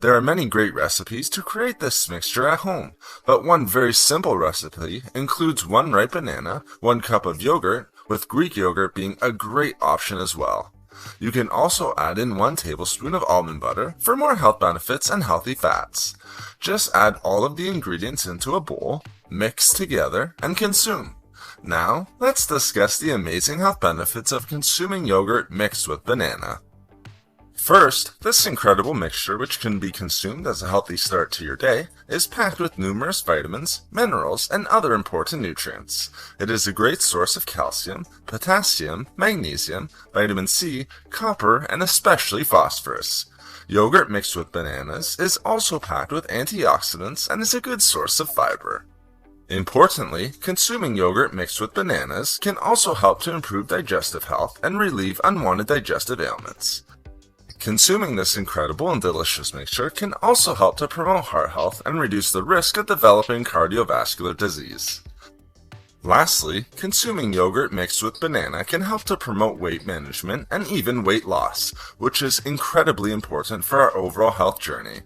There are many great recipes to create this mixture at home, but one very simple recipe includes 1 ripe banana, 1 cup of yogurt, with Greek yogurt being a great option as well. You can also add in 1 tablespoon of almond butter for more health benefits and healthy fats. Just add all of the ingredients into a bowl, mix together, and consume. Now, let's discuss the amazing health benefits of consuming yogurt mixed with banana. First, this incredible mixture, which can be consumed as a healthy start to your day, is packed with numerous vitamins, minerals, and other important nutrients. It is a great source of calcium, potassium, magnesium, vitamin C, copper, and especially phosphorus. Yogurt mixed with bananas is also packed with antioxidants and is a good source of fiber. Importantly, consuming yogurt mixed with bananas can also help to improve digestive health and relieve unwanted digestive ailments. Consuming this incredible and delicious mixture can also help to promote heart health and reduce the risk of developing cardiovascular disease. Lastly, consuming yogurt mixed with banana can help to promote weight management and even weight loss, which is incredibly important for our overall health journey.